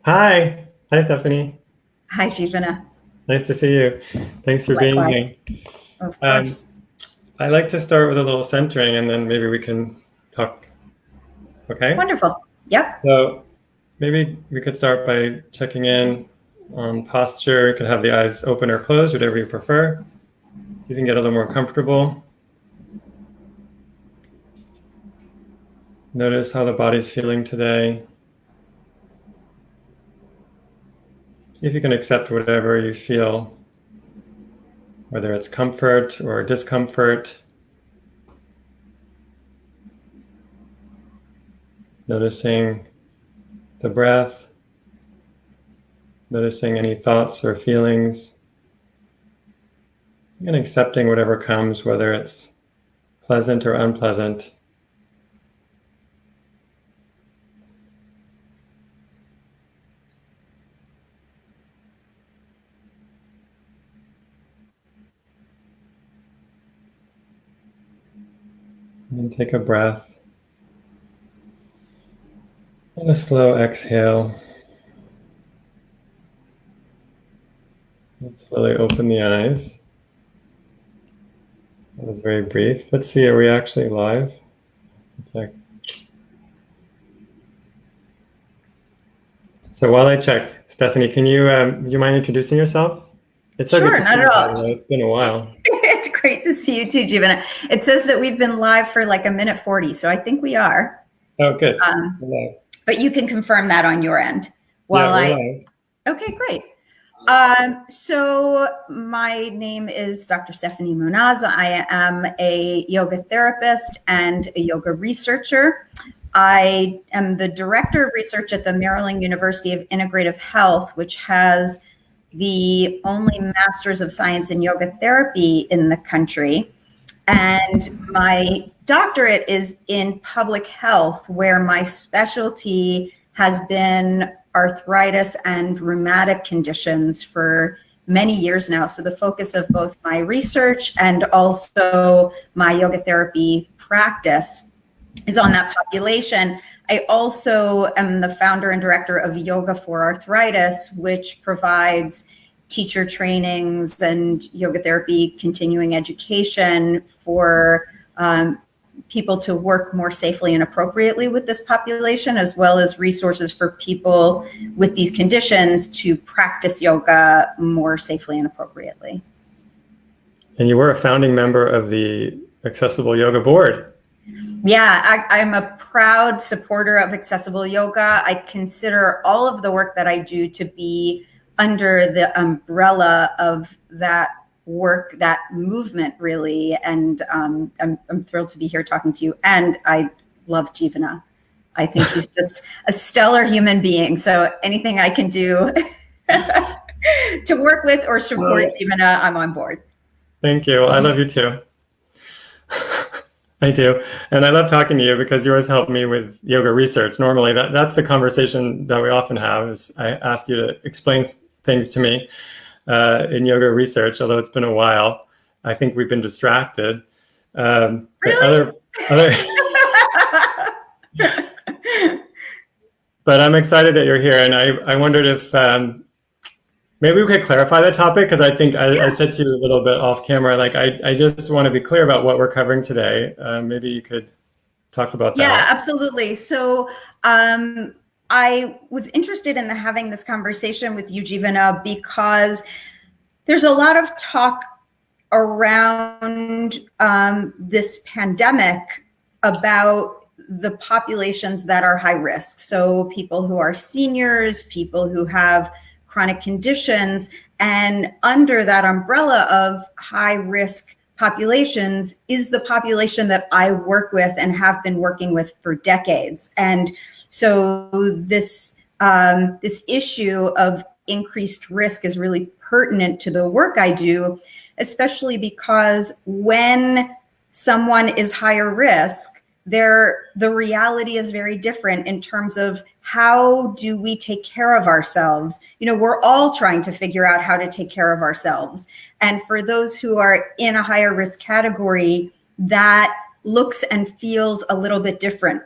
Hi. Hi, Stephanie. Hi, Jeevana. Nice to see you. Thanks for being Likewise. here. Of Um, course. I like to start with a little centering and then maybe we can talk. Okay? Wonderful. Yep. So maybe we could start by checking in on posture. You can have the eyes open or closed, whatever you prefer. You can get a little more comfortable. Notice how the body's feeling today. See if you can accept whatever you feel, whether it's comfort or discomfort. Noticing the breath, noticing any thoughts or feelings, and accepting whatever comes, whether it's pleasant or unpleasant. And then take a breath and a slow exhale. Let's slowly open the eyes. That was very brief. Let's see, are we actually live? Check. So while I check, Stephanie, can you do you mind introducing yourself? It's so good Sure, to see not you, at by all. the way. It's been a while. It's great to see you too, Jeevana. It says that we've been live for like a minute 40, so I think we are. Oh, good. Um, We're live. but you can confirm that on your end while Yeah, we're I. live. Okay, great. So my name is Dr. Steffany Moonaz. I am a yoga therapist and a yoga researcher. I am the director of research at the Maryland University of Integrative Health, which has the only Masters of Science in Yoga Therapy in the country. And my doctorate is in public health, where my specialty has been arthritis and rheumatic conditions for many years now. So the focus of both my research and also my yoga therapy practice is on that population. I also am the founder and director of Yoga for Arthritis, which provides teacher trainings and yoga therapy continuing education for people to work more safely and appropriately with this population, as well as resources for people with these conditions to practice yoga more safely and appropriately. And you were a founding member of the Accessible Yoga Board. Yeah, I'm a proud supporter of accessible yoga. I consider all of the work that I do to be under the umbrella of that work, that movement, really. And I'm thrilled to be here talking to you. And I love Jeevana. I think he's just a stellar human being. So anything I can do to work with or support Well, Jeevana, I'm on board. thank you. I love you too. I do. And I love talking to you because you always help me with yoga research. Normally, that's the conversation that we often have is I ask you to explain things to me in yoga research, although it's been a while. I think we've been distracted. But Really? other, but I'm excited that you're here. And I wondered if maybe we could clarify the topic because I think I Yeah. said to you a little bit off camera, like I just want to be clear about what we're covering today. Maybe you could talk about Yeah, that. absolutely. So I was interested in having this conversation with you, Jeevana, because there's a lot of talk around this pandemic about the populations that are high risk. So people who are seniors, people who have chronic conditions, and under that umbrella of high risk populations is the population that I work with and have been working with for decades. And so this issue of increased risk is really pertinent to the work I do, especially because when someone is higher risk, the reality is very different in terms of how do we take care of ourselves. You know, we're all trying to figure out how to take care of ourselves. And for those who are in a higher risk category, that looks and feels a little bit different.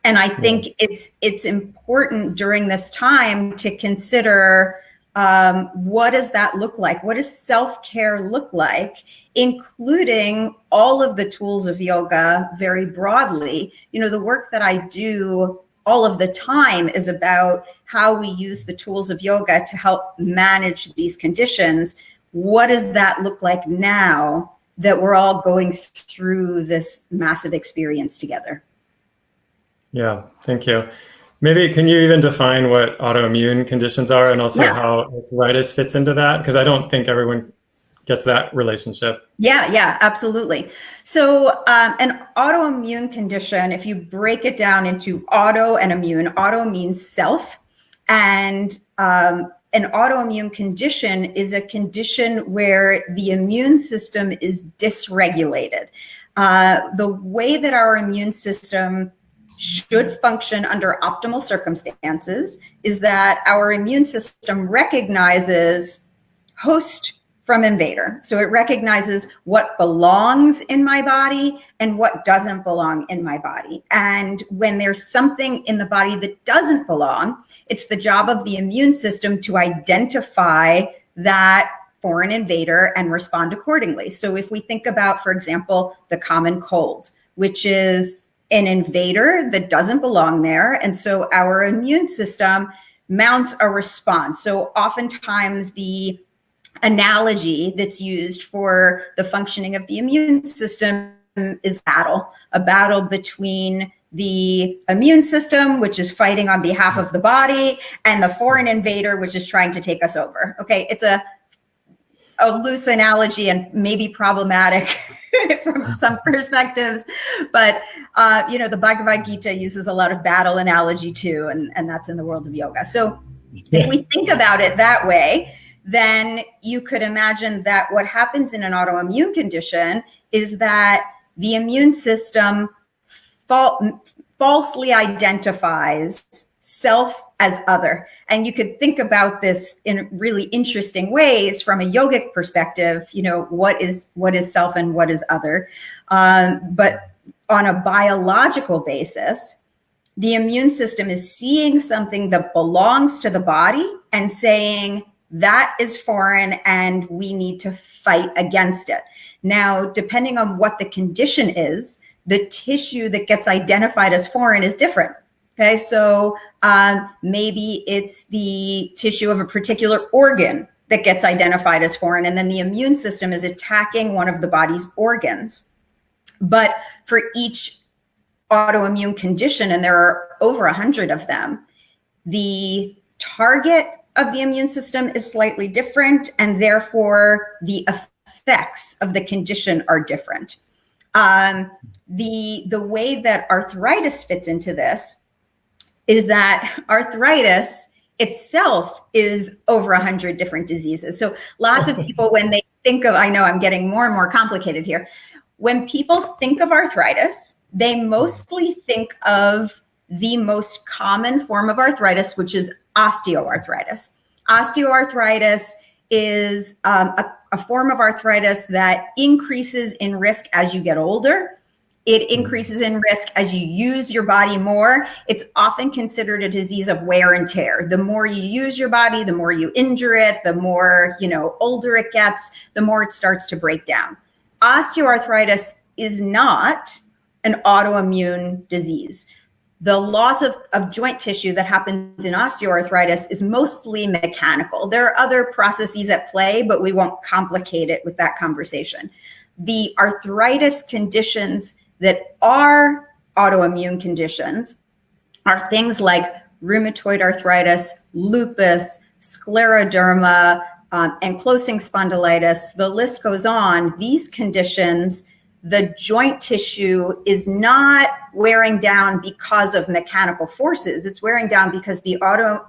And I think it's important during this time to consider what does that look like? What does self-care look like, including all of the tools of yoga very broadly? You know, the work that I do all of the time is about how we use the tools of yoga to help manage these conditions. What does that look like now that we're all going through this massive experience together? Yeah, thank you. Maybe can you even define what autoimmune conditions are and also how arthritis fits into that? Because I don't think everyone gets that relationship. Yeah, absolutely. So an autoimmune condition, if you break it down into auto and immune, auto means self, and an autoimmune condition is a condition where the immune system is dysregulated. The way that our immune system should function under optimal circumstances is that our immune system recognizes host from invader. So it recognizes what belongs in my body and what doesn't belong in my body. And when there's something in the body that doesn't belong, it's the job of the immune system to identify that foreign invader and respond accordingly. So if we think about, for example, the common cold, which is an invader that doesn't belong there. And so our immune system mounts a response. So oftentimes the analogy that's used for the functioning of the immune system is a battle between the immune system, which is fighting on behalf of the body, and the foreign invader, which is trying to take us over. Okay, it's a loose analogy and maybe problematic from some perspectives, but you know, the Bhagavad Gita uses a lot of battle analogy too, and that's in the world of yoga. So if we think about it that way, then you could imagine that what happens in an autoimmune condition is that the immune system falsely identifies self as other. And you could think about this in really interesting ways from a yogic perspective, you know, what is self and what is other. But on a biological basis, the immune system is seeing something that belongs to the body and saying, that is foreign and we need to fight against it. Now, depending on what the condition is, the tissue that gets identified as foreign is different. Okay, so maybe it's the tissue of a particular organ that gets identified as foreign, and then the immune system is attacking one of the body's organs. But for each autoimmune condition, and there are over 100 of them, the target of the immune system is slightly different, and therefore the effects of the condition are different. The way that arthritis fits into this is that arthritis itself is over 100 different diseases. So lots of people, when they think of, I know I'm getting more and more complicated here. When people think of arthritis, they mostly think of the most common form of arthritis, which is osteoarthritis. Osteoarthritis is a form of arthritis that increases in risk as you get older. It increases in risk as you use your body more. It's often considered a disease of wear and tear. The more you use your body, the more you injure it, the more, you know, older it gets, the more it starts to break down. Osteoarthritis is not an autoimmune disease. The loss of joint tissue that happens in osteoarthritis is mostly mechanical. There are other processes at play, but we won't complicate it with that conversation. The arthritis conditions that are autoimmune conditions are things like rheumatoid arthritis, lupus, scleroderma, ankylosing spondylitis. The list goes on. These conditions, the joint tissue is not wearing down because of mechanical forces. It's wearing down because the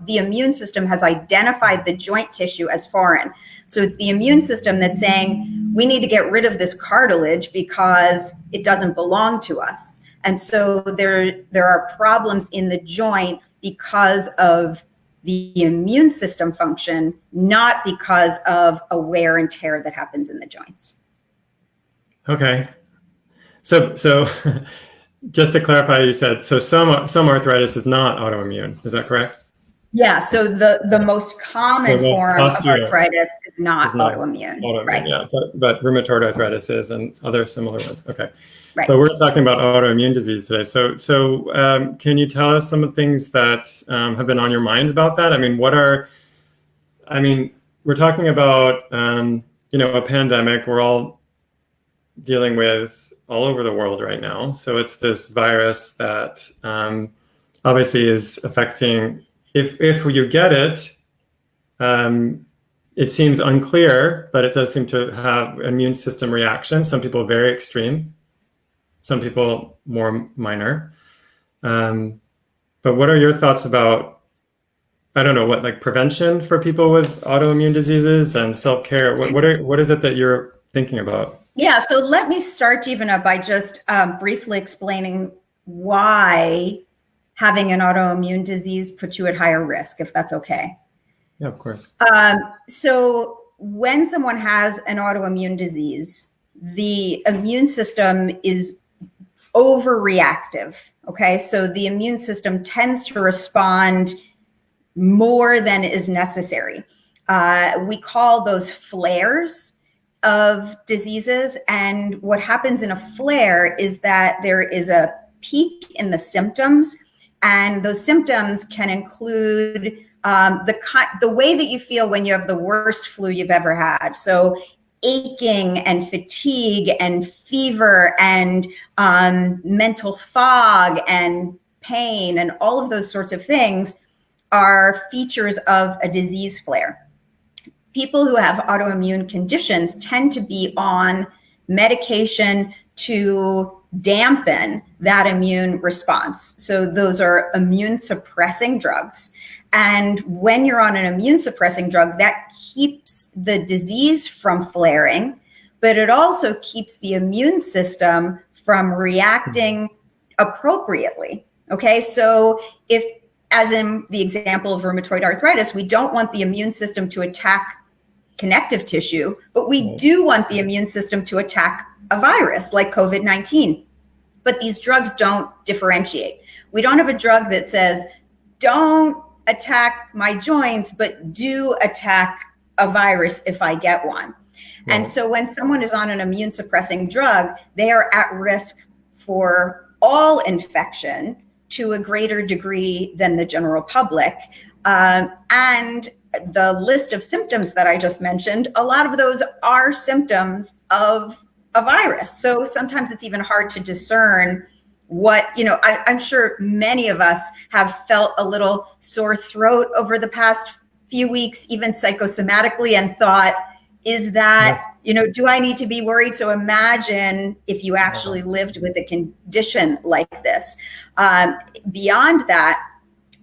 immune system has identified the joint tissue as foreign. So it's the immune system that's saying, we need to get rid of this cartilage because it doesn't belong to us. And so there are problems in the joint because of the immune system function, not because of a wear and tear that happens in the joints. Okay. So just to clarify, you said so some arthritis is not autoimmune. Is that correct? Yeah, so the most common So form of osteo arthritis is not is not autoimmune, autoimmune, right? yeah, but rheumatoid arthritis is, and other similar ones. Okay, Right. but we're talking about autoimmune disease today. So can you tell us some of the things that have been on your mind about that? I mean, we're talking about a pandemic we're all dealing with all over the world right now. So it's this virus that obviously is affecting. If you get it, it seems unclear, but it does seem to have immune system reactions. Some people very extreme, some people more minor. But what are your thoughts about, I don't know, like prevention for people with autoimmune diseases and self-care? What is it that you're thinking about? Yeah, so let me start, Jeevana, by just briefly explaining why having an autoimmune disease puts you at higher risk, if that's okay. Yeah, of course. So when someone has an autoimmune disease, the immune system is overreactive. Okay, so the immune system tends to respond more than is necessary. We call those flares of diseases. And what happens in a flare is that there is a peak in the symptoms, and those symptoms can include the way that you feel when you have the worst flu you've ever had. So aching and fatigue and fever and mental fog and pain and all of those sorts of things are features of a disease flare. People who have autoimmune conditions tend to be on medication to dampen that immune response. So those are immune suppressing drugs. And when you're on an immune suppressing drug, that keeps the disease from flaring, but it also keeps the immune system from reacting appropriately. Okay, so if, as in the example of rheumatoid arthritis, we don't want the immune system to attack connective tissue, but we do want the immune system to attack a virus like COVID-19. But these drugs don't differentiate. We don't have a drug that says, don't attack my joints, but do attack a virus if I get one. Right. And so when someone is on an immune suppressing drug, they are at risk for all infection to a greater degree than the general public. And the list of symptoms that I just mentioned, a lot of those are symptoms of a virus. So sometimes it's even hard to discern what, I'm sure many of us have felt a little sore throat over the past few weeks, even psychosomatically, and thought, is that, do I need to be worried? So imagine if you actually lived with a condition like this. Beyond that,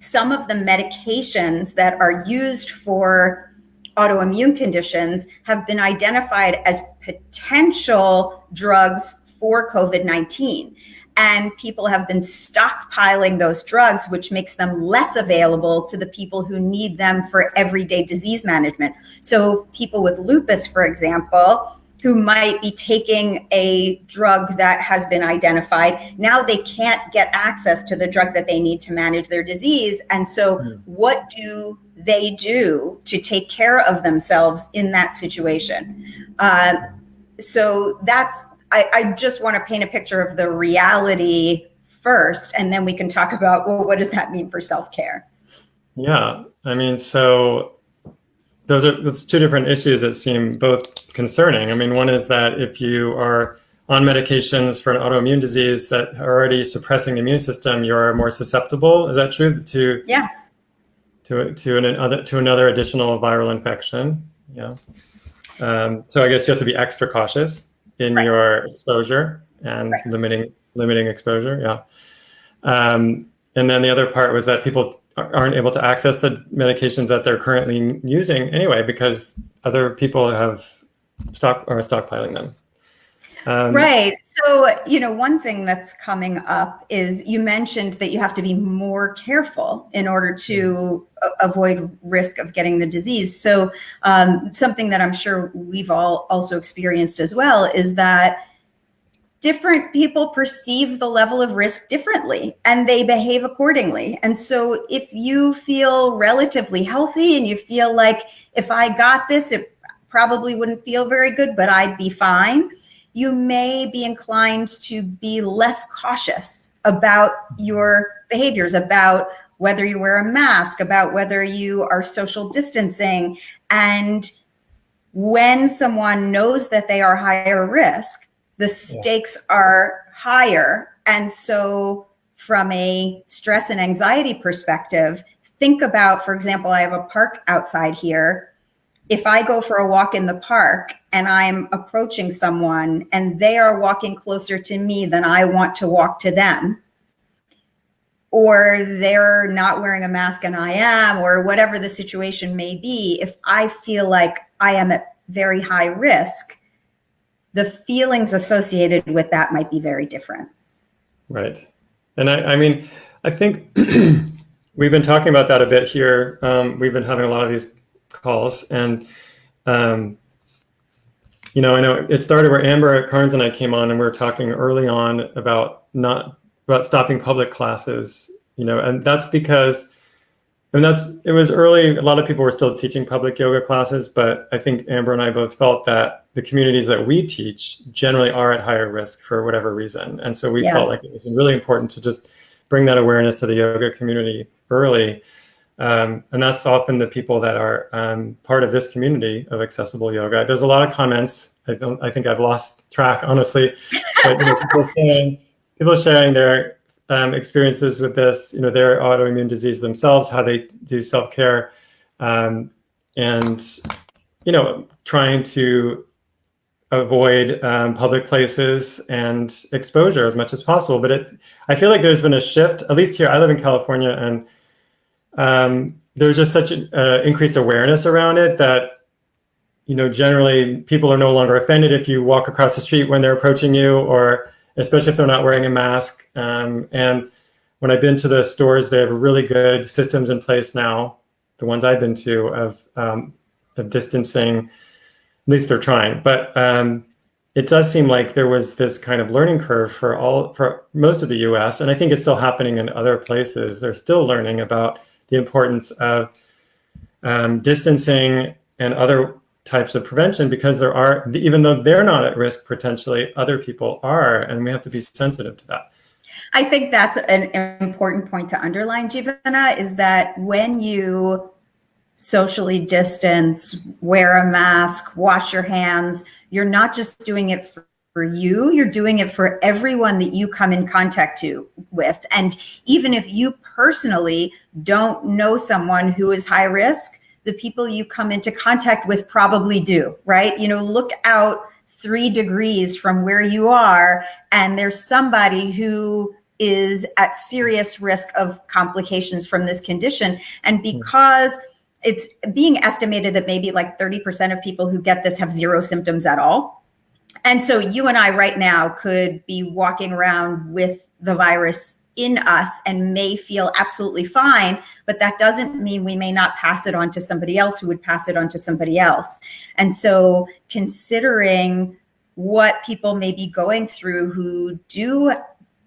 some of the medications that are used for autoimmune conditions have been identified as potential drugs for COVID-19. And people have been stockpiling those drugs, which makes them less available to the people who need them for everyday disease management. So people with lupus, for example, who might be taking a drug that has been identified, now they can't get access to the drug that they need to manage their disease. And so what do they do to take care of themselves in that situation? So that's, I just want to paint a picture of the reality first, and then we can talk about, well, what does that mean for self-care? Yeah, I mean, so that's two different issues that seem both concerning. I mean, one is that if you are on medications for an autoimmune disease that are already suppressing the immune system, you're more susceptible. Is that true? To another additional viral infection. Yeah. So I guess you have to be extra cautious in your exposure and limiting exposure. Yeah. And then the other part was that people aren't able to access the medications that they're currently using anyway, because other people are stockpiling them. Right. So, one thing that's coming up is you mentioned that you have to be more careful in order to avoid risk of getting the disease. So something that I'm sure we've all also experienced as well is that different people perceive the level of risk differently and they behave accordingly. And so if you feel relatively healthy and you feel like if I got this, it probably wouldn't feel very good, but I'd be fine, you may be inclined to be less cautious about your behaviors, about whether you wear a mask, about whether you are social distancing. And when someone knows that they are higher risk, the stakes are higher. And so from a stress and anxiety perspective, think about, for example, I have a park outside here. If I go for a walk in the park and I'm approaching someone and they are walking closer to me than I want to walk to them, or they're not wearing a mask and I am, or whatever the situation may be, if I feel like I am at very high risk, the feelings associated with that might be very different. Right. And I mean, I think we've been talking about that a bit here. We've been having a lot of these calls, and I know it started where Amber Carnes and I came on, and we were talking early on about stopping public classes, and that's because, it was early. A lot of people were still teaching public yoga classes, but I think Amber and I both felt that the communities that we teach generally are at higher risk for whatever reason. And so we felt like it was really important to just bring that awareness to the yoga community early. And that's often the people that are part of this community of accessible yoga. There's a lot of comments. I think I've lost track, honestly, but people sharing their experiences with this, their autoimmune disease themselves, how they do self-care, and trying to avoid public places and exposure as much as possible. But I feel like there's been a shift, at least here. I live in California, and there's just such an increased awareness around it that, generally people are no longer offended if you walk across the street when they're approaching you, or especially if they're not wearing a mask. And when I've been to the stores, they have really good systems in place now, the ones I've been to, of distancing. At least they're trying. But it does seem like there was this kind of learning curve for most of the US, and I think it's still happening in other places. They're still learning about the importance of distancing and other types of prevention, because even though they're not at risk, potentially other people are, and we have to be sensitive to that. I think that's an important point to underline, Jivana, is that when you socially distance, wear a mask, wash your hands, you're not just doing it for you, you're doing it for everyone that you come in contact with. And even if you personally don't know someone who is high risk, the people you come into contact with probably do, right? Look out 3 degrees from where you are, and there's somebody who is at serious risk of complications from this condition. And because it's being estimated that maybe like 30% of people who get this have 0 symptoms at all. And so you and I right now could be walking around with the virus in us and may feel absolutely fine, but that doesn't mean we may not pass it on to somebody else who would pass it on to somebody else. And so considering what people may be going through who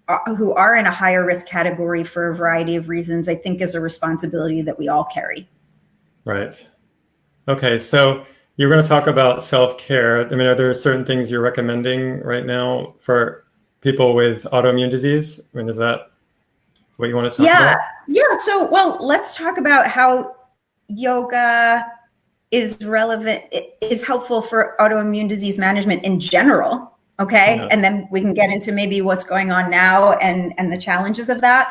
are in a higher risk category for a variety of reasons, I think is a responsibility that we all carry. Right. Okay, so you're going to talk about self-care. I mean, are there certain things you're recommending right now for people with autoimmune disease? I mean, is that what you want to talk about? Yeah. So, let's talk about how yoga is relevant, is helpful for autoimmune disease management in general. Okay. Yeah. And then we can get into maybe what's going on now and the challenges of that.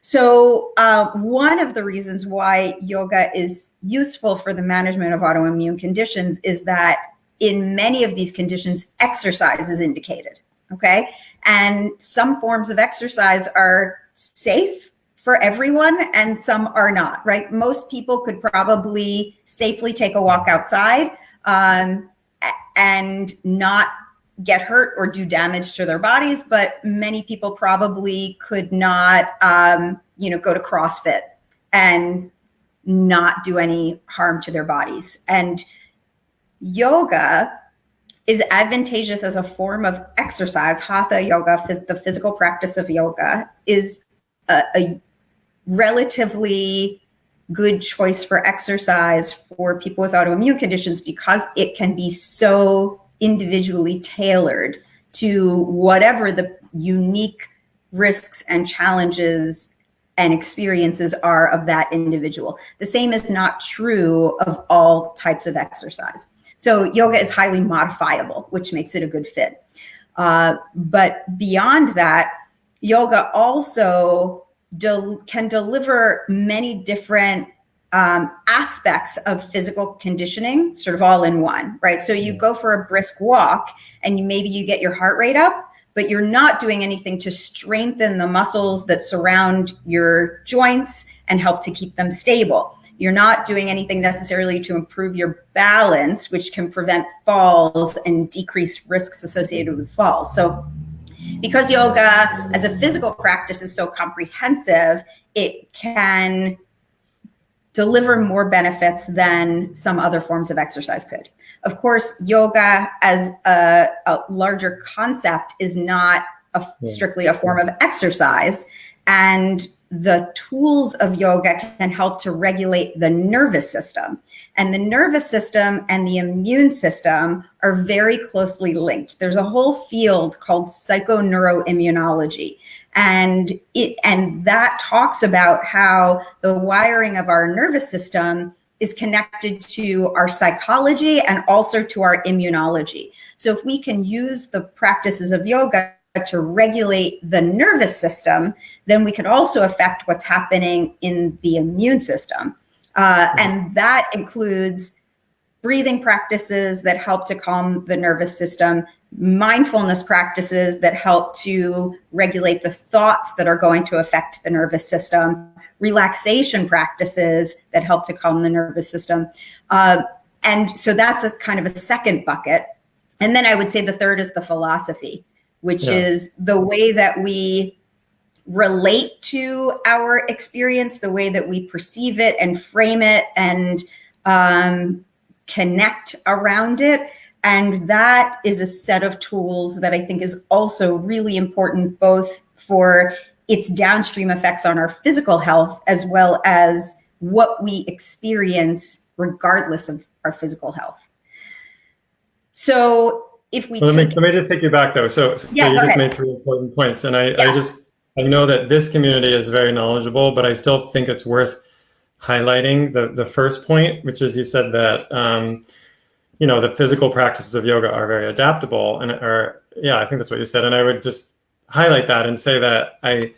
So one of the reasons why yoga is useful for the management of autoimmune conditions is that in many of these conditions, exercise is indicated. Okay. And some forms of exercise are safe for everyone and some are not, right? Most people could probably safely take a walk outside and not get hurt or do damage to their bodies, but many people probably could not, go to CrossFit and not do any harm to their bodies. And yoga is advantageous as a form of exercise. Hatha yoga, the physical practice of yoga, is a relatively good choice for exercise for people with autoimmune conditions because it can be so individually tailored to whatever the unique risks and challenges and experiences are of that individual. The same is not true of all types of exercise. So yoga is highly modifiable, which makes it a good fit. But beyond that, yoga also can deliver many different aspects of physical conditioning, sort of all in one, right? So you go for a brisk walk and maybe you get your heart rate up, but you're not doing anything to strengthen the muscles that surround your joints and help to keep them stable. You're not doing anything necessarily to improve your balance, which can prevent falls and decrease risks associated with falls. So because yoga as a physical practice is so comprehensive, it can deliver more benefits than some other forms of exercise could. Of course, yoga as a larger concept is not strictly a form of exercise, and the tools of yoga can help to regulate the nervous system. And the nervous system and the immune system are very closely linked. There's a whole field called psychoneuroimmunology. And that talks about how the wiring of our nervous system is connected to our psychology and also to our immunology. So if we can use the practices of yoga to regulate the nervous system, then we can also affect what's happening in the immune system. And that includes breathing practices that help to calm the nervous system, mindfulness practices that help to regulate the thoughts that are going to affect the nervous system, relaxation practices that help to calm the nervous system. And so that's a kind of a second bucket. And then I would say the third is the philosophy, which is the way that we relate to our experience, the way that we perceive it and frame it and connect around it. And that is a set of tools that I think is also really important, both for its downstream effects on our physical health, as well as what we experience regardless of our physical health. So if we let me just take you back though. So you just made 3 important points, and I know that this community is very knowledgeable, but I still think it's worth highlighting the first point, which is you said that the physical practices of yoga are very adaptable, and I think that's what you said. And I would just highlight that and say that I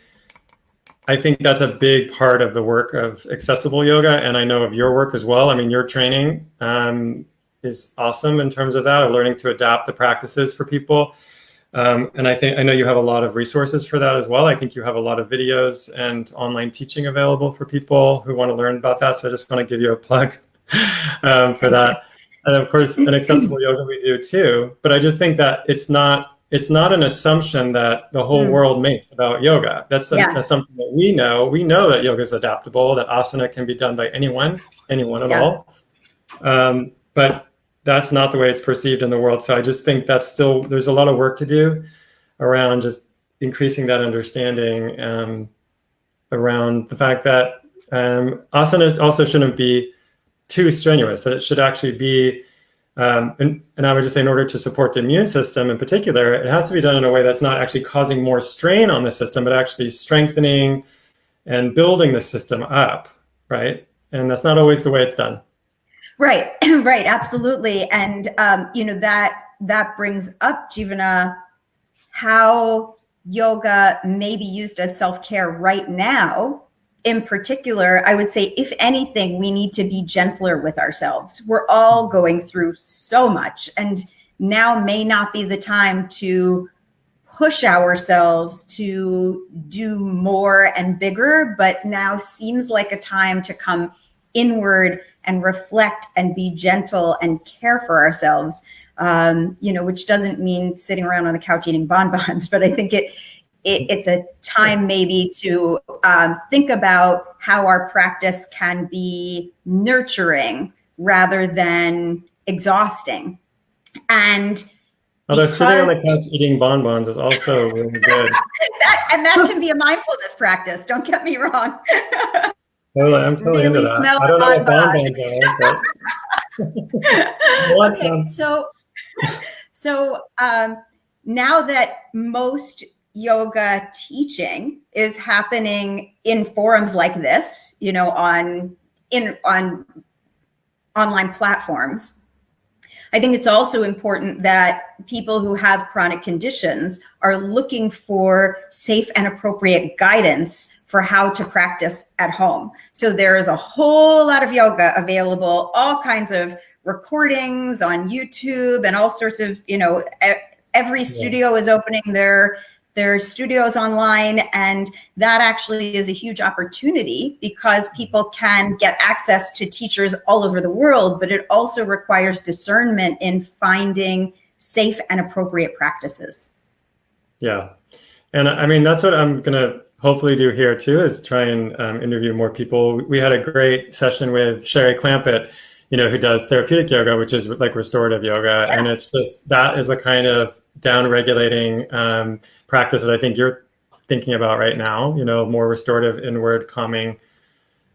think that's a big part of the work of accessible yoga, and I know of your work as well. I mean, your training is awesome in terms of that, of learning to adapt the practices for people. And I know you have a lot of resources for that as well. I think you have a lot of videos and online teaching available for people who want to learn about that. So I just want to give you a plug for that. And of course, an accessible yoga we do too. But I just think that it's not an assumption that the whole world makes about yoga. That's something that we know. We know that yoga is adaptable, that asana can be done by anyone at all. But that's not the way it's perceived in the world. So I just think there's a lot of work to do around just increasing that understanding around the fact that asana also shouldn't be too strenuous, that it should actually be, and I would just say in order to support the immune system in particular, it has to be done in a way that's not actually causing more strain on the system, but actually strengthening and building the system up, right? And that's not always the way it's done. Right, right, absolutely. And, that brings up, Jivana, how yoga may be used as self-care right now. In particular, I would say, if anything, we need to be gentler with ourselves. We're all going through so much, and now may not be the time to push ourselves to do more and bigger, but now seems like a time to come inward and reflect and be gentle and care for ourselves, which doesn't mean sitting around on the couch eating bonbons, but I think it's a time maybe to think about how our practice can be nurturing rather than exhausting. And Although sitting on the because couch eating bonbons is also really good. that can be a mindfulness practice. Don't get me wrong. Totally, I'm totally into Really that. smell I the don't know what bonbon. bonbons are, but well, Okay, so now that most yoga teaching is happening in forums like this, on online platforms, I think it's also important that people who have chronic conditions are looking for safe and appropriate guidance for how to practice at home. So there is a whole lot of yoga available, all kinds of recordings on YouTube and all sorts of, every studio is opening their studios online, and that actually is a huge opportunity because people can get access to teachers all over the world, but it also requires discernment in finding safe and appropriate practices. Yeah. And I mean, that's what I'm going to hopefully do here too, is try and interview more people. We had a great session with Sherry Clampett, who does therapeutic yoga, which is like restorative yoga. Yeah. And it's just, that is the kind of down-regulating practice that I think you're thinking about right now, more restorative, inward, calming.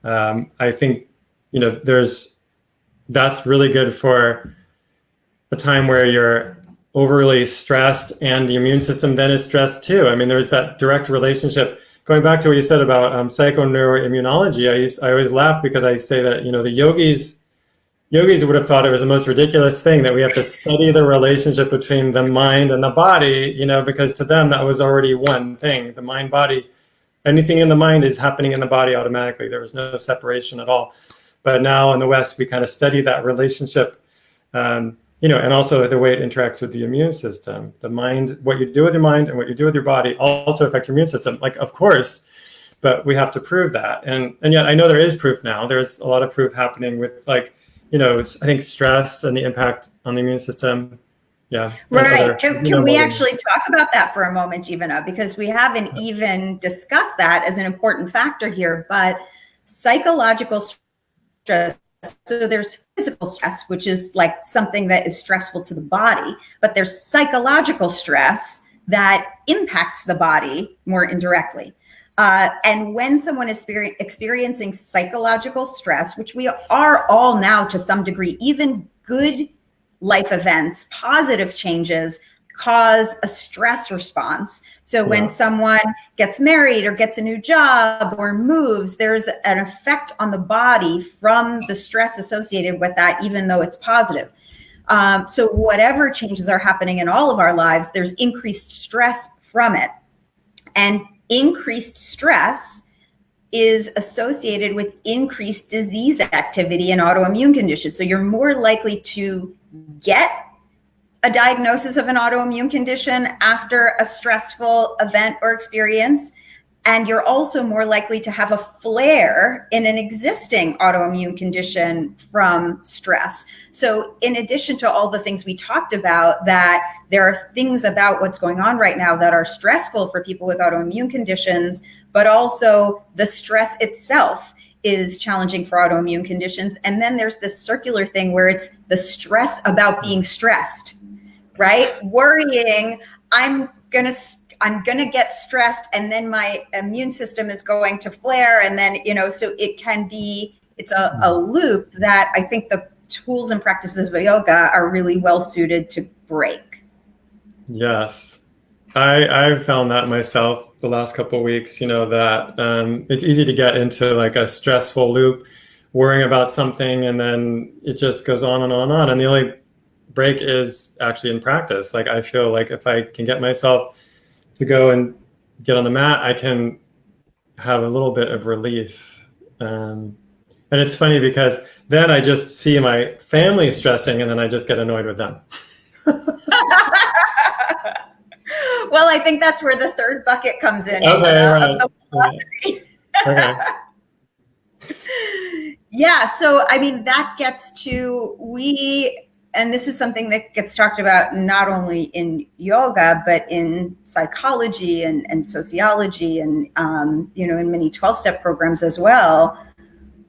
I think, that's really good for a time where you're overly stressed and the immune system then is stressed too. I mean, there's that direct relationship. Going back to what you said about psychoneuroimmunology, I always laugh because I say that, the yogis would have thought it was the most ridiculous thing that we have to study the relationship between the mind and the body, because to them that was already one thing. The mind body, anything in the mind is happening in the body automatically. There was no separation at all. But now in the West, we kind of study that relationship, and also the way it interacts with the immune system. The mind, what you do with your mind and what you do with your body also affect your immune system. Like, of course, but we have to prove that. And yet I know there is proof now. There's a lot of proof happening with I think stress and the impact on the immune system. Yeah. Right. Can we actually talk about that for a moment, Jivana? Because we haven't even discussed that as an important factor here, but psychological stress. So there's physical stress, which is like something that is stressful to the body, but there's psychological stress that impacts the body more indirectly. And when someone is experiencing psychological stress, which we are all now to some degree, even good life events, positive changes cause a stress response. So when someone gets married or gets a new job or moves, there's an effect on the body from the stress associated with that, even though it's positive. So whatever changes are happening in all of our lives, there's increased stress from it. And increased stress is associated with increased disease activity and autoimmune conditions. So you're more likely to get a diagnosis of an autoimmune condition after a stressful event or experience. And you're also more likely to have a flare in an existing autoimmune condition from stress. So in addition to all the things we talked about, that there are things about what's going on right now that are stressful for people with autoimmune conditions, but also the stress itself is challenging for autoimmune conditions. And then there's this circular thing where it's the stress about being stressed, right? Worrying, I'm gonna get stressed and then my immune system is going to flare. And then, so it can be, it's a loop that I think the tools and practices of yoga are really well suited to break. Yes. I've found that myself the last couple of weeks, that it's easy to get into like a stressful loop, worrying about something, and then it just goes on and on and on. And the only break is actually in practice. Like, I feel like if I can get myself to go and get on the mat, I can have a little bit of relief. And it's funny because then I just see my family stressing and then I just get annoyed with them. Well, I think that's where the third bucket comes in. Okay, right. Okay. Yeah, so I mean, that gets to and this is something that gets talked about not only in yoga, but in psychology and sociology and, in many 12-step programs as well.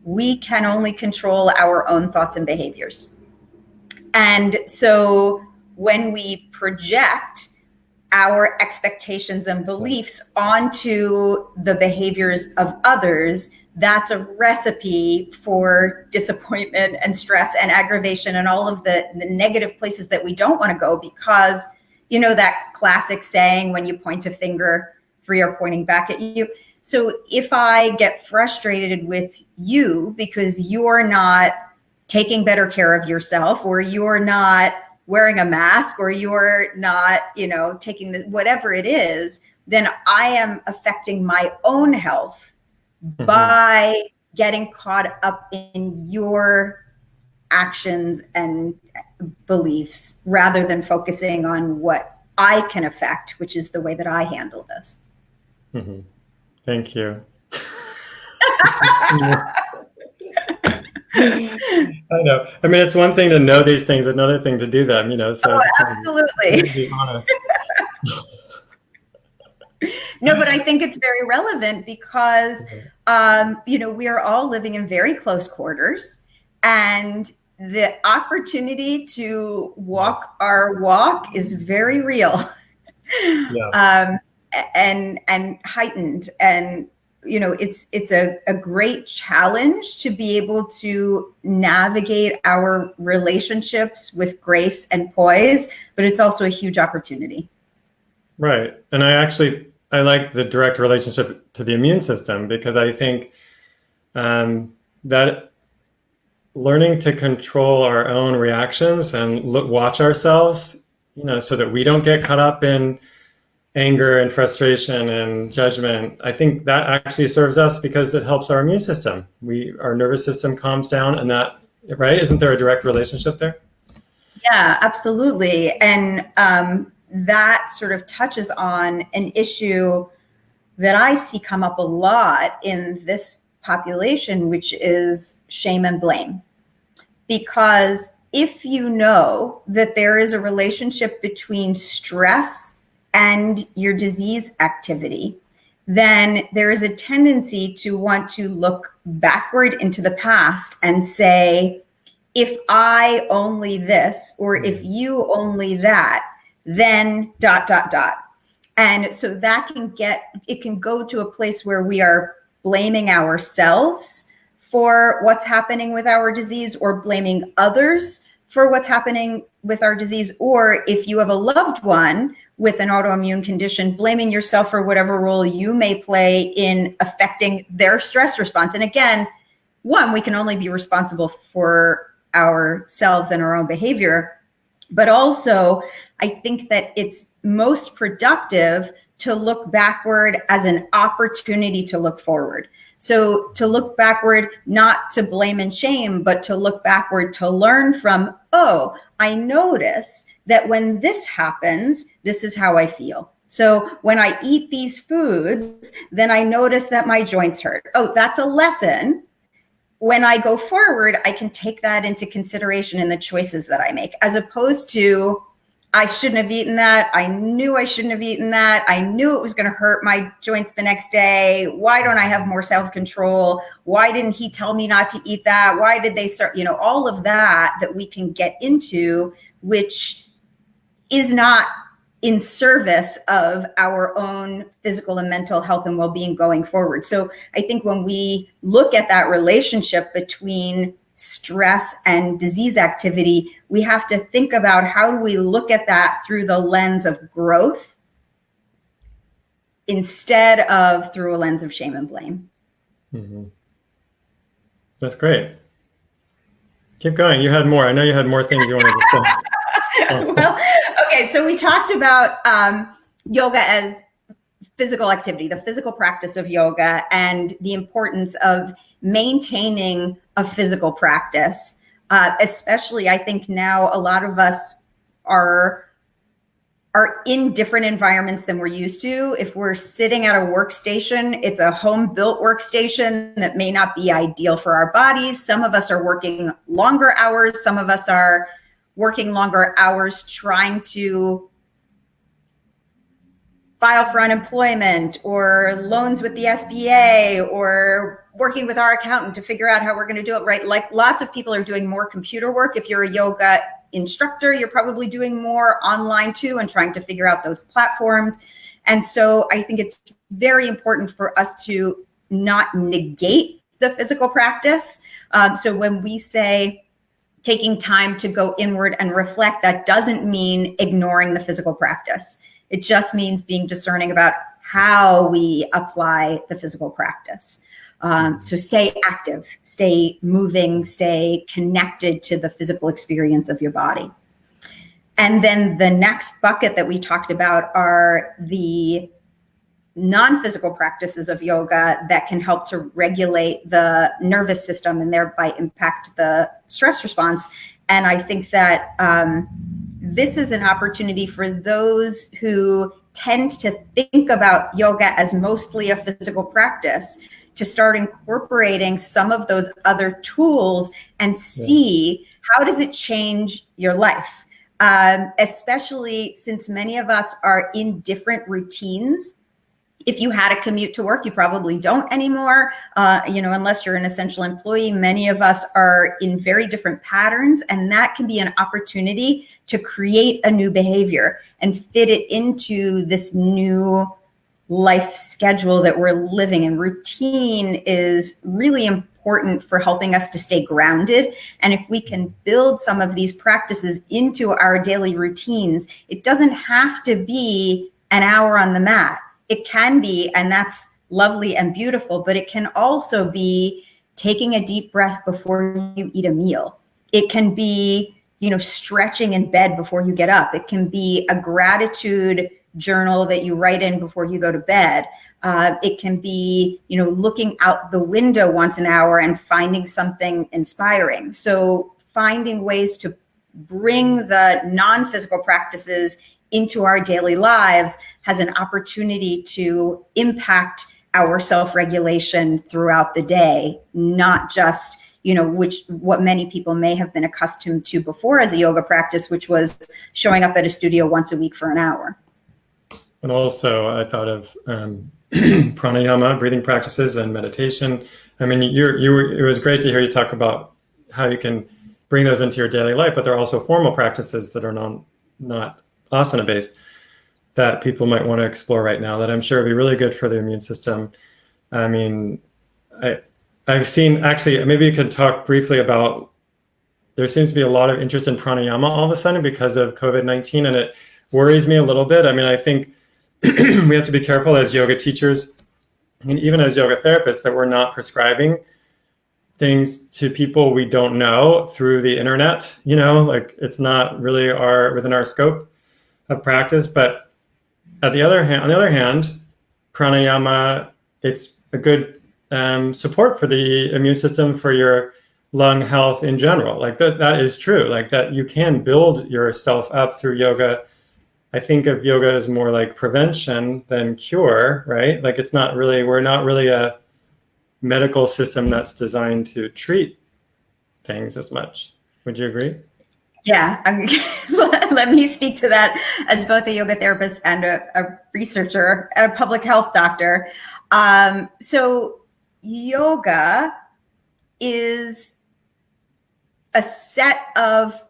We can only control our own thoughts and behaviors. And so when we project our expectations and beliefs onto the behaviors of others, that's a recipe for disappointment and stress and aggravation and all of the negative places that we don't want to go, because, you know, that classic saying, when you point a finger, three are pointing back at you. So if I get frustrated with you because you're not taking better care of yourself, or you're not wearing a mask, or you're not, you know, taking the, whatever it is, then I am affecting my own health by getting caught up in your actions and beliefs, rather than focusing on what I can affect, which is the way that I handle this. Thank you. I know. I mean, it's one thing to know these things, another thing to do them, you know. So absolutely. To be honest. No, but I think it's very relevant because, you know, we are all living in very close quarters, and the opportunity to walk our walk is very real, and heightened. And, you know, it's a great challenge to be able to navigate our relationships with grace and poise, but it's also a huge opportunity. Right. And I like the direct relationship to the immune system, because I think that learning to control our own reactions and watch ourselves, you know, so that we don't get caught up in anger and frustration and judgment, I think that actually serves us, because it helps our immune system. Our nervous system calms down, and that, right? Isn't there a direct relationship there? Yeah, absolutely. And that sort of touches on an issue that I see come up a lot in this population, which is shame and blame. Because if you know that there is a relationship between stress and your disease activity, then there is a tendency to want to look backward into the past and say, if I only this, or if you only that, then ... And so that can go to a place where we are blaming ourselves for what's happening with our disease, or blaming others for what's happening with our disease. Or if you have a loved one with an autoimmune condition, blaming yourself for whatever role you may play in affecting their stress response. And again, we can only be responsible for ourselves and our own behavior. But also, I think that it's most productive to look backward as an opportunity to look forward. So to look backward, not to blame and shame, but to look backward to learn from, oh, I notice that when this happens, this is how I feel. So when I eat these foods, then I notice that my joints hurt. Oh, that's a lesson. When I go forward, I can take that into consideration in the choices that I make, as opposed to, I shouldn't have eaten that. I knew I shouldn't have eaten that. I knew it was going to hurt my joints the next day. Why don't I have more self-control? Why didn't he tell me not to eat that? Why did they start, all of that we can get into, which is not in service of our own physical and mental health and well-being going forward. So I think when we look at that relationship between stress and disease activity, we have to think about, how do we look at that through the lens of growth instead of through a lens of shame and blame. Mm-hmm. That's great. Keep going. You had more. I know you had more things you wanted to say. Well, okay, so we talked about yoga as physical activity, the physical practice of yoga, and the importance of maintaining a physical practice. Especially, I think now a lot of us are in different environments than we're used to. If we're sitting at a workstation, it's a home-built workstation that may not be ideal for our bodies. Some of us are working longer hours. Some of us are working longer hours trying to file for unemployment or loans with the SBA, or working with our accountant to figure out how we're going to do it right. Like, lots of people are doing more computer work. If you're a yoga instructor, you're probably doing more online too and trying to figure out those platforms. And so I think it's very important for us to not negate the physical practice. So when we say taking time to go inward and reflect, that doesn't mean ignoring the physical practice. It just means being discerning about how we apply the physical practice. So stay active, stay moving, stay connected to the physical experience of your body. And then the next bucket that we talked about are the non-physical practices of yoga that can help to regulate the nervous system and thereby impact the stress response. And I think that this is an opportunity for those who tend to think about yoga as mostly a physical practice to start incorporating some of those other tools and see how does it change your life, especially since many of us are in different routines. If you had a commute to work, you probably don't anymore. Unless you're an essential employee, many of us are in very different patterns, and that can be an opportunity to create a new behavior and fit it into this new life schedule that we're living in. Routine is really important for helping us to stay grounded. And if we can build some of these practices into our daily routines, it doesn't have to be an hour on the mat. It can be, and that's lovely and beautiful, but it can also be taking a deep breath before you eat a meal. It can be, stretching in bed before you get up. It can be a gratitude journal that you write in before you go to bed. It can be, looking out the window once an hour and finding something inspiring. So finding ways to bring the non-physical practices into our daily lives has an opportunity to impact our self-regulation throughout the day, not just, what many people may have been accustomed to before as a yoga practice, which was showing up at a studio once a week for an hour. And also I thought of pranayama, breathing practices, and meditation. I mean, it was great to hear you talk about how you can bring those into your daily life, but there are also formal practices that are not asana based that people might want to explore right now that I'm sure would be really good for the immune system. I mean, I've seen, actually, maybe you could talk briefly about, there seems to be a lot of interest in pranayama all of a sudden because of COVID-19, and it worries me a little bit. I mean, I think we have to be careful as yoga teachers and even as yoga therapists that we're not prescribing things to people we don't know through the internet, like it's not really within our scope of practice. But on the other hand, pranayama, it's a good support for the immune system, for your lung health in general. Like that is true, like that you can build yourself up through yoga. I think of yoga as more like prevention than cure, right? Like we're not really a medical system that's designed to treat things as much. Would you agree? Yeah, let me speak to that as both a yoga therapist and a researcher and a public health doctor. So yoga is a set of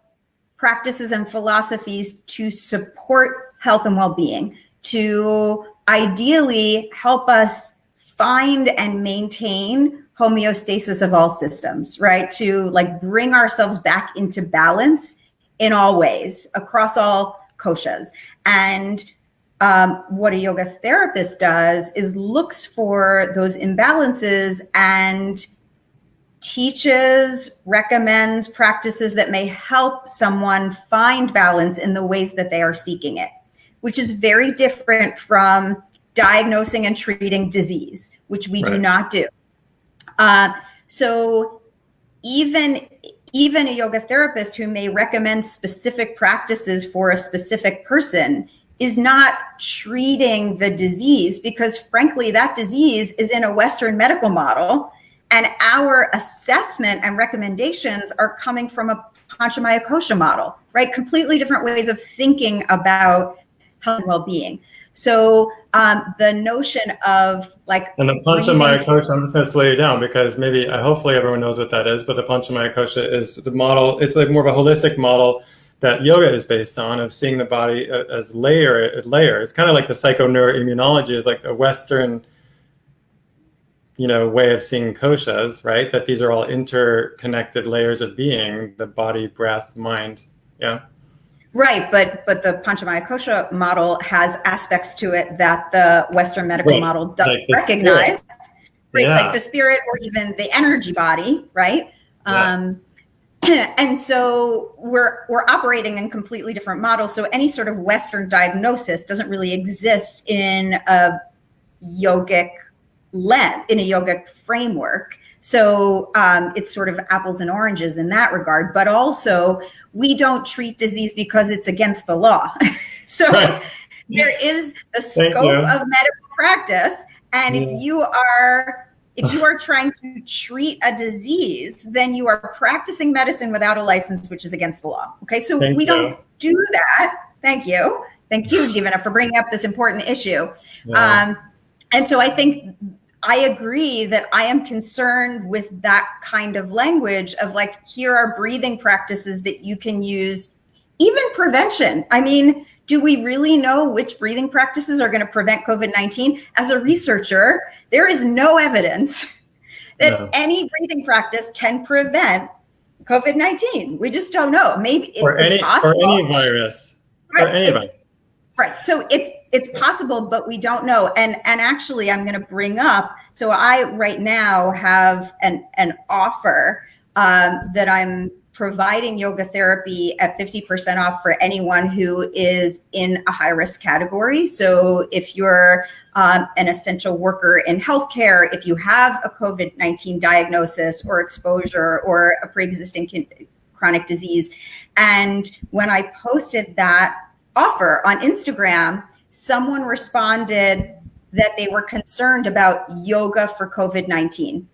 practices and philosophies to support health and well-being, to ideally help us find and maintain homeostasis of all systems, right? To bring ourselves back into balance in all ways, across all koshas. And what a yoga therapist does is looks for those imbalances and teaches, recommends practices that may help someone find balance in the ways that they are seeking it, which is very different from diagnosing and treating disease, which we do not do. So even a yoga therapist who may recommend specific practices for a specific person is not treating the disease, because frankly, that disease is in a Western medical model, and our assessment and recommendations are coming from a Panchamaya Kosha model, right? Completely different ways of thinking about health and well-being. So the notion of and the Panchamaya Kosha, I'm just going to slow you down because hopefully everyone knows what that is, but the Panchamaya Kosha is the model. It's like more of a holistic model that yoga is based on, of seeing the body as layers, kind of like the psychoneuroimmunology is like a Western, way of seeing koshas, right? That these are all interconnected layers of being, the body, breath, mind. Yeah. Right, but the Panchamaya Kosha model has aspects to it that the Western medical model doesn't recognize. Right, like the spirit or even the energy body, right? Yeah. And so we're operating in completely different models. So any sort of Western diagnosis doesn't really exist in a yogic in a yogic framework. So it's sort of apples and oranges in that regard. But also, we don't treat disease because it's against the law. So there is a scope of medical practice, and if you are trying to treat a disease, then you are practicing medicine without a license, which is against the law. Okay, so we don't do that. Thank you, Jivana, for bringing up this important issue. And so I think I agree that I am concerned with that kind of language of like, here are breathing practices that you can use, even prevention. I mean, do we really know which breathing practices are going to prevent COVID-19? As a researcher, there is no evidence that any breathing practice can prevent COVID-19. We just don't know. Maybe it's possible. Or any virus. Right. Or any virus. Right. So it's possible, but we don't know. And actually, I'm going to bring up, so I right now have an offer that I'm providing yoga therapy at 50% off for anyone who is in a high risk category. So if you're an essential worker in healthcare, if you have a COVID-19 diagnosis or exposure or a pre-existing chronic disease. And when I posted that offer on Instagram, someone responded that they were concerned about yoga for COVID-19.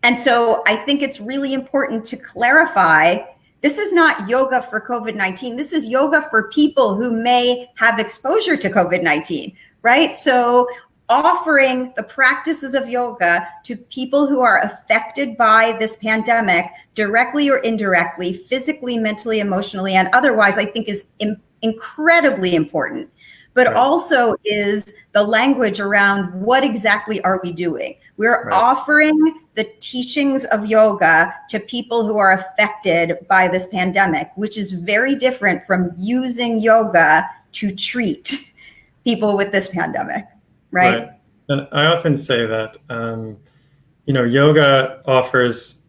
And so I think it's really important to clarify, this is not yoga for COVID-19. This is yoga for people who may have exposure to COVID-19, right? So offering the practices of yoga to people who are affected by this pandemic, directly or indirectly, physically, mentally, emotionally, and otherwise, I think is incredibly important, but also is the language around what exactly are we doing? We're offering the teachings of yoga to people who are affected by this pandemic, which is very different from using yoga to treat people with this pandemic, right? And I often say that, yoga offers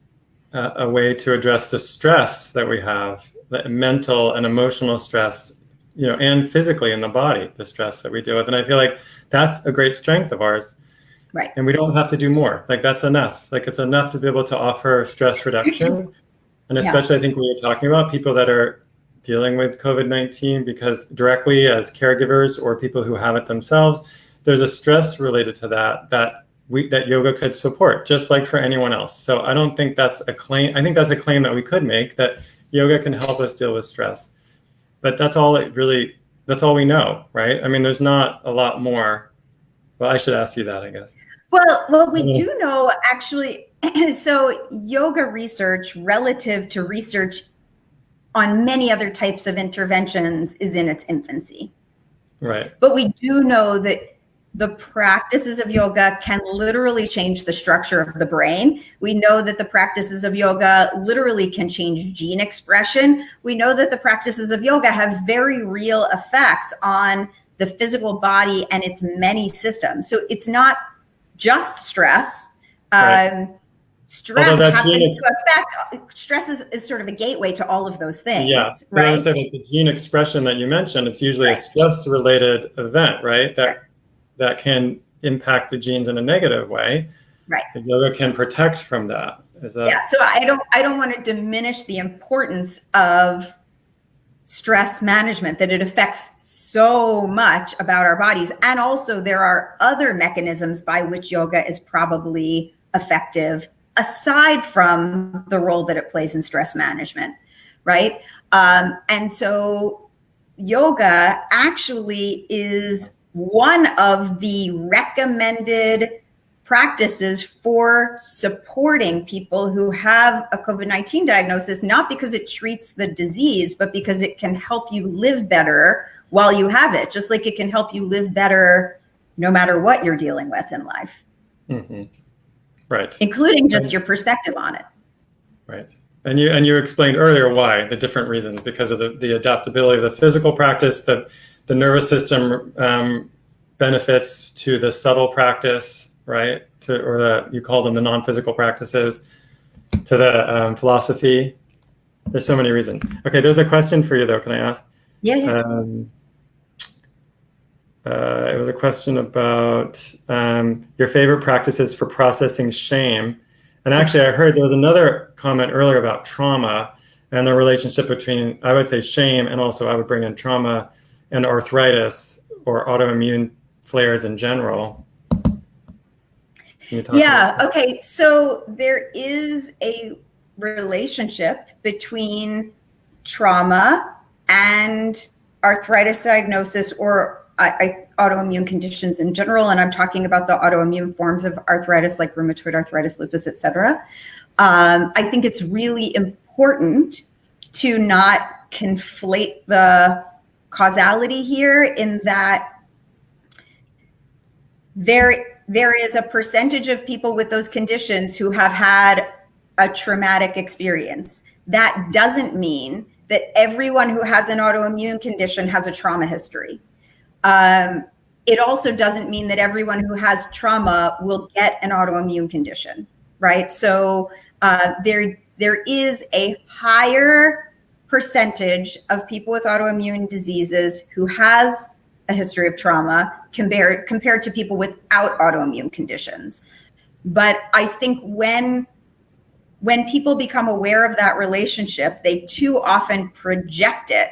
a way to address the stress that we have, the mental and emotional stress, and physically in the body, the stress that we deal with. And I feel like that's a great strength of ours. Right. And we don't have to do more. Like, that's enough. Like, it's enough to be able to offer stress reduction. And especially, I think we were talking about people that are dealing with COVID-19, because directly as caregivers or people who have it themselves, there's a stress related to that yoga could support, just like for anyone else. So I don't think that's a claim. I think that's a claim that we could make, that yoga can help us deal with stress. But that's all we know, right? I mean, there's not a lot more. Well, I should ask you that, I guess. Well, we do know, actually. So yoga research relative to research on many other types of interventions is in its infancy. Right. But we do know that the practices of yoga can literally change the structure of the brain. We know that the practices of yoga literally can change gene expression. We know that the practices of yoga have very real effects on the physical body and its many systems. So it's not just stress. Stress happens to affect, stress is sort of a gateway to all of those things. Yeah, right? I would say that the gene expression that you mentioned, it's usually a stress-related event, right? That can impact the genes in a negative way. Right. The yoga can protect from that. Yeah. So I don't want to diminish the importance of stress management, that it affects so much about our bodies. And also there are other mechanisms by which yoga is probably effective, aside from the role that it plays in stress management, right? And so yoga actually is one of the recommended practices for supporting people who have a COVID-19 diagnosis, not because it treats the disease, but because it can help you live better while you have it, just like it can help you live better no matter what you're dealing with in life. Mm-hmm. Right. Including just your perspective on it. Right. And you explained earlier why, the different reasons, because of the adaptability of the physical practice, the nervous system benefits to the subtle practice, right? You call them the non-physical practices, to the philosophy. There's so many reasons. Okay, there's a question for you though. Can I ask? Yeah. It was a question about your favorite practices for processing shame. And actually, I heard there was another comment earlier about trauma and the relationship between, I would say, shame, and also I would bring in trauma and arthritis or autoimmune flares in general. Okay. So there is a relationship between trauma and arthritis diagnosis or autoimmune conditions in general, and I'm talking about the autoimmune forms of arthritis like rheumatoid arthritis, lupus, etc. I think it's really important to not conflate the causality here, in that there is a percentage of people with those conditions who have had a traumatic experience. That doesn't mean that everyone who has an autoimmune condition has a trauma history. It also doesn't mean that everyone who has trauma will get an autoimmune condition, right? So there is a higher percentage of people with autoimmune diseases who has a history of trauma compared to people without autoimmune conditions. But I think when people become aware of that relationship, they too often project it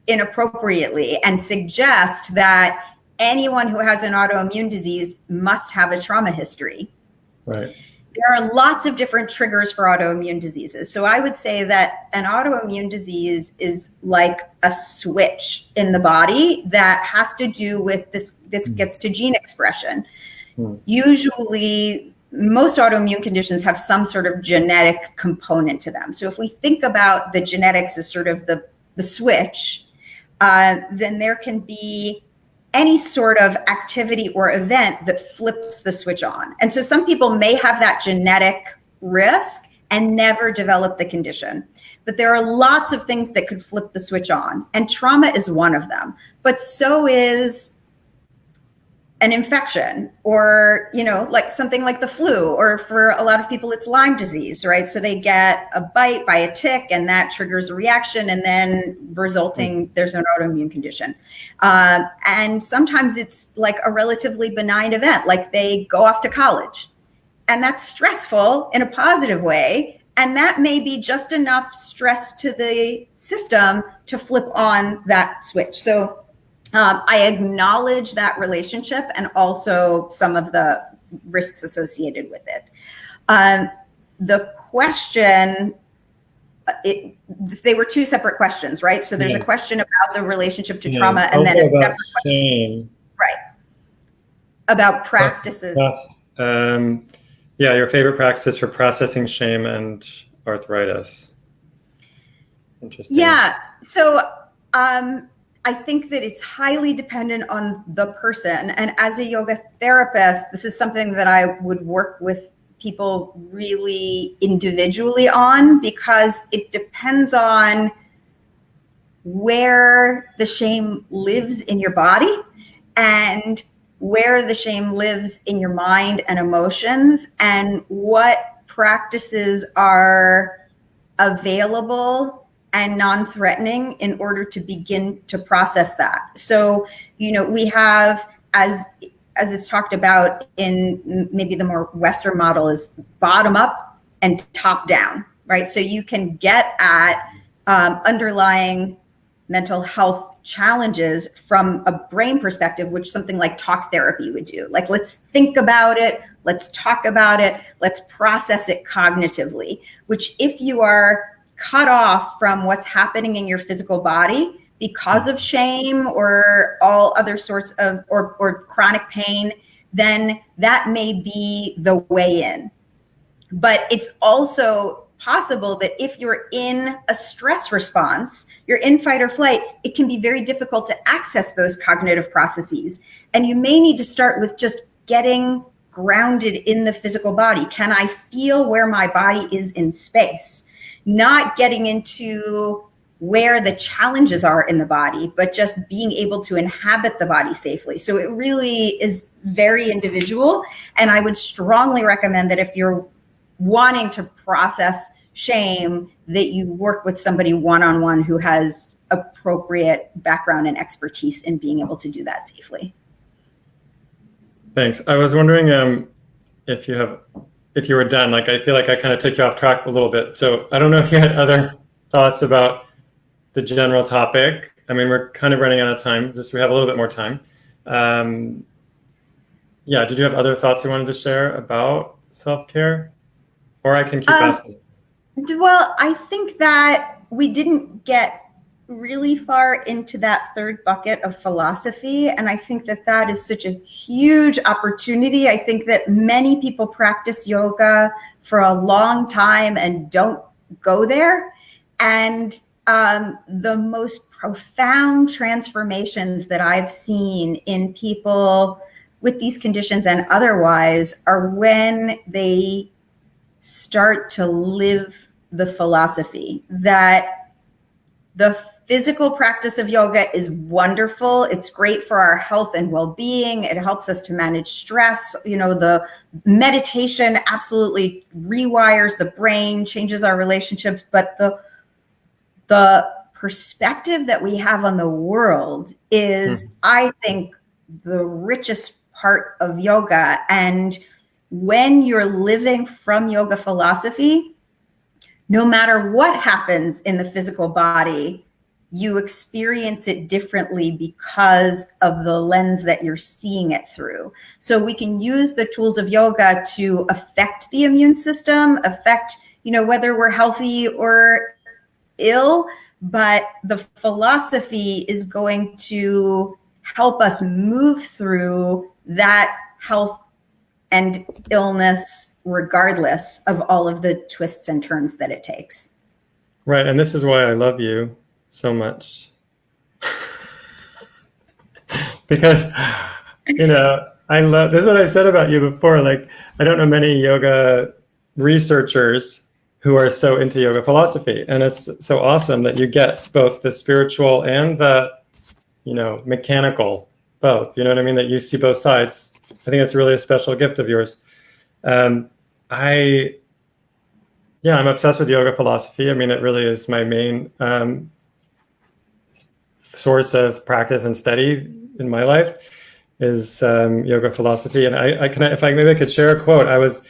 inappropriately and suggest that anyone who has an autoimmune disease must have a trauma history. Right. There are lots of different triggers for autoimmune diseases. So I would say that an autoimmune disease is like a switch in the body that has to do with this gets to gene expression. Usually, most autoimmune conditions have some sort of genetic component to them. So if we think about the genetics as sort of the switch, then there can be any sort of activity or event that flips the switch on. And so some people may have that genetic risk and never develop the condition. But there are lots of things that could flip the switch on. And trauma is one of them. But so is an infection, or, like something like the flu, or for a lot of people, it's Lyme disease, right? So they get a bite by a tick and that triggers a reaction, and then there's an autoimmune condition. And sometimes it's like a relatively benign event, like they go off to college, and that's stressful in a positive way. And that may be just enough stress to the system to flip on that switch. So I acknowledge that relationship and also some of the risks associated with it. The question, they were two separate questions, right? So there's a question about the relationship to trauma, and then a separate question, right, about practices. Your favorite practices for processing shame and arthritis. Interesting. Yeah. So I think that it's highly dependent on the person. And as a yoga therapist, this is something that I would work with people really individually on, because it depends on where the shame lives in your body and where the shame lives in your mind and emotions, and what practices are available and non-threatening in order to begin to process that. So, we have, as is talked about in maybe the more Western model, is bottom up and top down, right? So you can get at underlying mental health challenges from a brain perspective, which something like talk therapy would do. Like, let's think about it, let's talk about it, let's process it cognitively, which if you are cut off from what's happening in your physical body because of shame or all other sorts of, or chronic pain, then that may be the way in. But it's also possible that if you're in a stress response, you're in fight or flight, it can be very difficult to access those cognitive processes. And you may need to start with just getting grounded in the physical body. Can I feel where my body is in space? Not getting into where the challenges are in the body, but just being able to inhabit the body safely. So it really is very individual. And I would strongly recommend that if you're wanting to process shame, that you work with somebody one-on-one who has appropriate background and expertise in being able to do that safely. Thanks. I was wondering if you were done. Like, I feel like I kind of took you off track a little bit. So I don't know if you had other thoughts about the general topic. I mean, we're kind of running out of time. We have a little bit more time. Yeah, did you have other thoughts you wanted to share about self-care? Or I can keep asking. Well, I think that we didn't get really far into that third bucket of philosophy. And I think that that is such a huge opportunity. I think that many people practice yoga for a long time and don't go there. And the most profound transformations that I've seen in people with these conditions and otherwise are when they start to live the philosophy that the physical practice of yoga is wonderful. It's great for our health and well-being. It helps us to manage stress. You know, the meditation absolutely rewires the brain, changes our relationships, but the perspective that we have on the world is, I think, the richest part of yoga. And when you're living from yoga philosophy, no matter what happens in the physical body, you experience it differently because of the lens that you're seeing it through. So we can use the tools of yoga to affect the immune system, affect, you know, whether we're healthy or ill, but the philosophy is going to help us move through that health and illness regardless of all of the twists and turns that it takes. Right, and this is why I love you so much. Because, you know, this is what I said about you before, like, I don't know many yoga researchers who are so into yoga philosophy. And it's so awesome that you get both the spiritual and the, you know, mechanical, both, you know what I mean? That you see both sides. I think it's really a special gift of yours. I'm obsessed with yoga philosophy. I mean, it really is my main source of practice and study in my life is yoga philosophy. And maybe I could share a quote. I was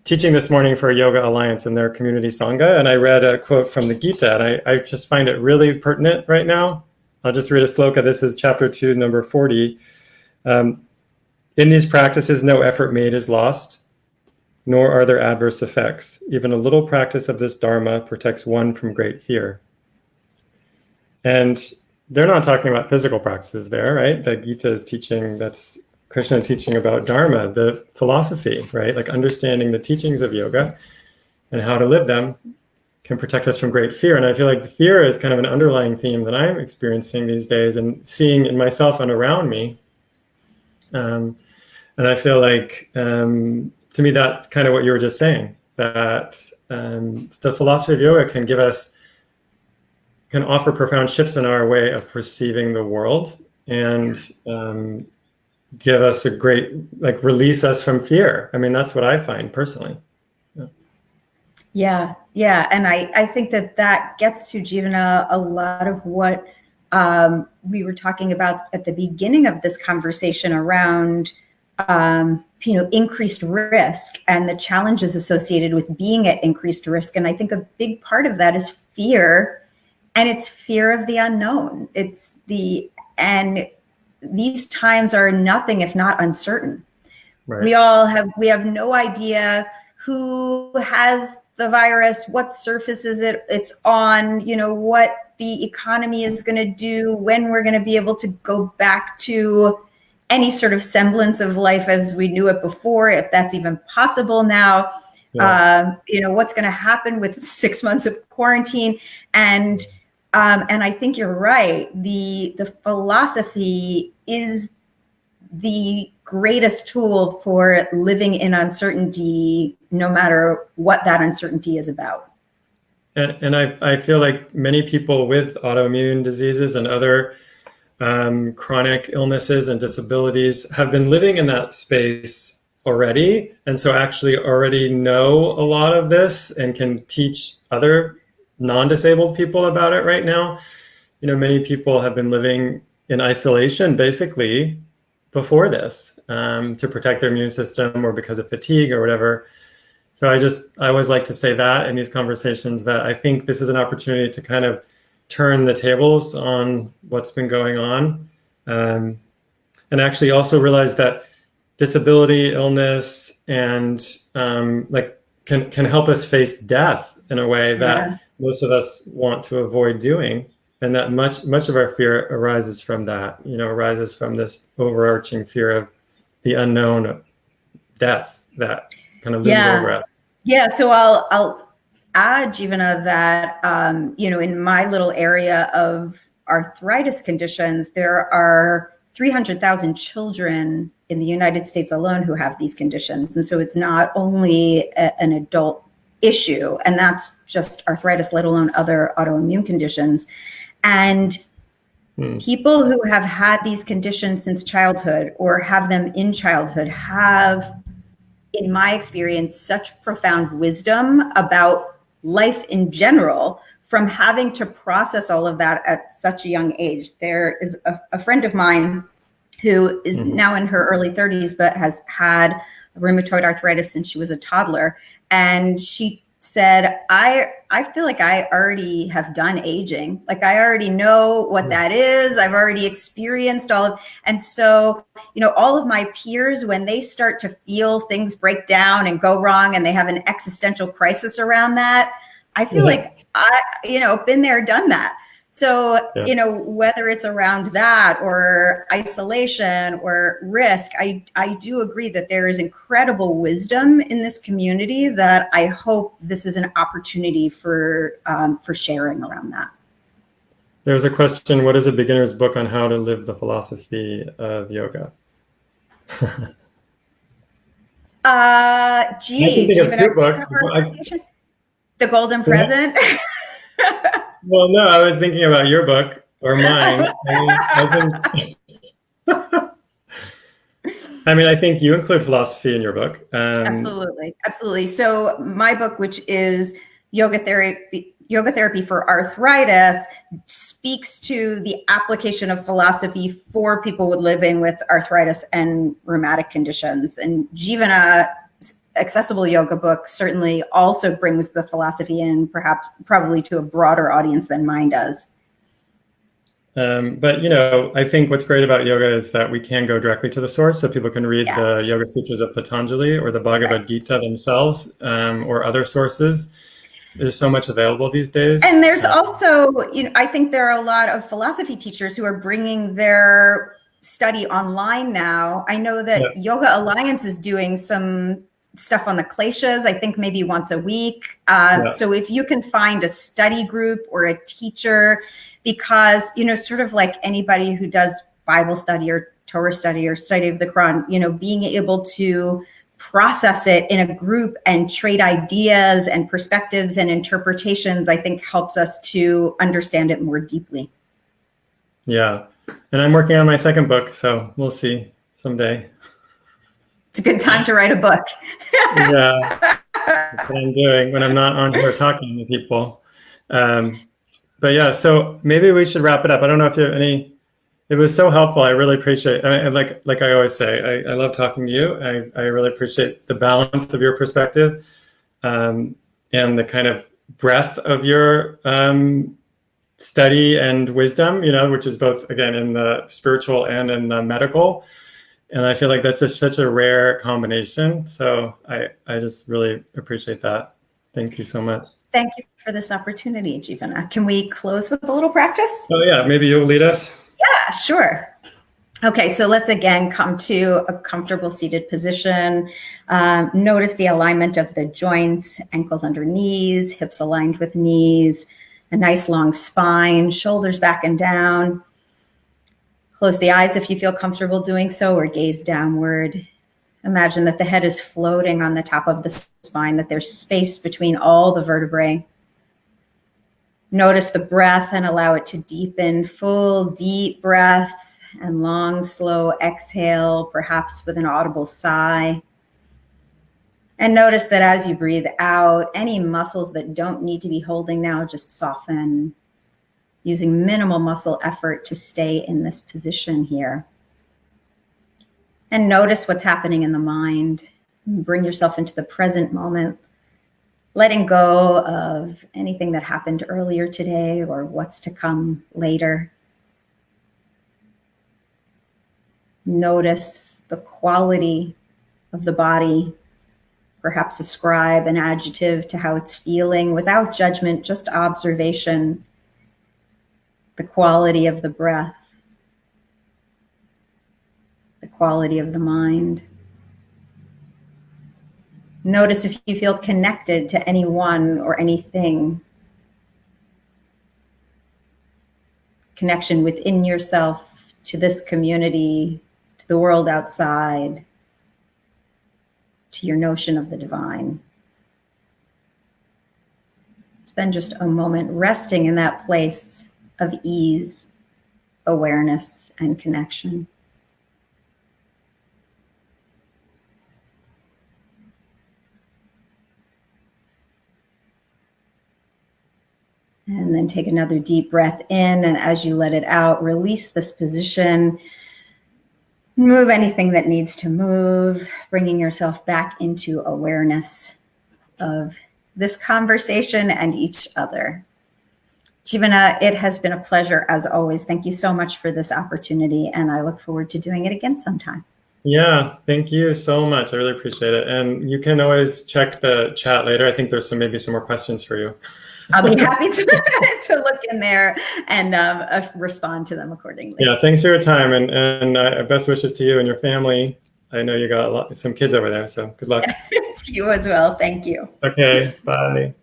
teaching this morning for a Yoga Alliance in their community Sangha, and I read a quote from the Gita, and I just find it really pertinent right now. I'll just read a sloka. This is chapter 2, number 40. In these practices, no effort made is lost, nor are there adverse effects. Even a little practice of this dharma protects one from great fear. And they're not talking about physical practices there, right? The Gita is teaching, that's Krishna teaching about dharma, the philosophy, right? Like understanding the teachings of yoga and how to live them can protect us from great fear. And I feel like the fear is kind of an underlying theme that I'm experiencing these days and seeing in myself and around me. And I feel like, to me, that's kind of what you were just saying, that the philosophy of yoga can offer profound shifts in our way of perceiving the world and give us a great, like, release us from fear. I mean, that's what I find personally. Yeah. And I think that gets to, Jeevana, a lot of what we were talking about at the beginning of this conversation around, increased risk and the challenges associated with being at increased risk. And I think a big part of that is fear, and it's fear of the unknown. And these times are nothing if not uncertain. Right. We have no idea who has the virus, what surface it's on, what the economy is going to do, when we're going to be able to go back to any sort of semblance of life as we knew it before, if that's even possible now. Yeah. What's going to happen with 6 months of quarantine, and I think you're right. The philosophy is the greatest tool for living in uncertainty, no matter what that uncertainty is about. And I feel like many people with autoimmune diseases and other chronic illnesses and disabilities have been living in that space already, and so actually already know a lot of this and can teach other non-disabled people about it right now. Many people have been living in isolation basically before this, to protect their immune system or because of fatigue or whatever. So I always like to say that in these conversations, that I think this is an opportunity to kind of turn the tables on what's been going on, and actually also realize that disability, illness, and can help us face death in a way that most of us want to avoid doing, and that much of our fear arises from that. Arises from this overarching fear of the unknown, death that kind of looms over us. Yeah. So I'll add, Jeevana, that in my little area of arthritis conditions, there are 300,000 children in the United States alone who have these conditions. And so it's not only an adult issue, and that's just arthritis, let alone other autoimmune conditions. And people who have had these conditions since childhood or have them in childhood have, in my experience, such profound wisdom about life in general from having to process all of that at such a young age. There is a friend of mine who is now in her early 30s, but has had rheumatoid arthritis since she was a toddler. And she said, I feel like I already have done aging. Like I already know what that is. I've already experienced and so, all of my peers, when they start to feel things break down and go wrong and they have an existential crisis around that, I feel like been there, done that. So, whether it's around that or isolation or risk, I do agree that there is incredible wisdom in this community that I hope this is an opportunity for sharing around that. There's a question: what is a beginner's book on how to live the philosophy of yoga? I can think of 2 books. The Golden Present. Well, no, I was thinking about your book or mine. I think you include philosophy in your book. Absolutely. So my book, which is Yoga Therapy for Arthritis, speaks to the application of philosophy for people living with arthritis and rheumatic conditions. And Jeevana's accessible yoga book certainly also brings the philosophy in, probably to a broader audience than mine does. But I think what's great about yoga is that we can go directly to the source, so people can read the Yoga Sutras of Patanjali or the Bhagavad Gita themselves, or other sources. There's so much available these days. And there's also, I think there are a lot of philosophy teachers who are bringing their study online now. I know that Yoga Alliance is doing some stuff on the kleshas, I think maybe once a week. So if you can find a study group or a teacher, because, sort of like anybody who does Bible study or Torah study or study of the Quran, being able to process it in a group and trade ideas and perspectives and interpretations, I think helps us to understand it more deeply. Yeah. And I'm working on my 2nd book, so we'll see someday. It's a good time to write a book. Yeah, that's what I'm doing when I'm not on here talking to people. But yeah, so maybe we should wrap it up. I don't know if you have any. It was so helpful. I really appreciate it. Like I always say, I love talking to you. I really appreciate the balance of your perspective, and the kind of breadth of your study and wisdom, which is both, again, in the spiritual and in the medical. And I feel like that's just such a rare combination. So I just really appreciate that. Thank you so much. Thank you for this opportunity, Jeevana. Can we close with a little practice? Oh yeah, maybe you'll lead us? Yeah, sure. Okay, so let's again come to a comfortable seated position. Notice the alignment of the joints, ankles under knees, hips aligned with knees, a nice long spine, shoulders back and down. Close the eyes if you feel comfortable doing so, or gaze downward. Imagine that the head is floating on the top of the spine, that there's space between all the vertebrae. Notice the breath and allow it to deepen. Full, deep breath and long, slow exhale, perhaps with an audible sigh. And notice that as you breathe out, any muscles that don't need to be holding now just soften, using minimal muscle effort to stay in this position here. And notice what's happening in the mind. Bring yourself into the present moment, letting go of anything that happened earlier today or what's to come later. Notice the quality of the body. Perhaps ascribe an adjective to how it's feeling without judgment, just observation. The quality of the breath. The quality of the mind. Notice if you feel connected to anyone or anything. Connection within yourself, to this community, to the world outside, to your notion of the divine. Spend just a moment resting in that place of ease, awareness, and connection. And then take another deep breath in, and as you let it out, release this position. Move anything that needs to move, bringing yourself back into awareness of this conversation and each other. Jivana, it has been a pleasure as always. Thank you so much for this opportunity, and I look forward to doing it again sometime. Yeah, thank you so much. I really appreciate it. And you can always check the chat later. I think there's maybe some more questions for you. I'll be happy to look in there and respond to them accordingly. Yeah, thanks for your time, and best wishes to you and your family. I know you got some kids over there, so good luck. To you as well. Thank you. Okay, bye.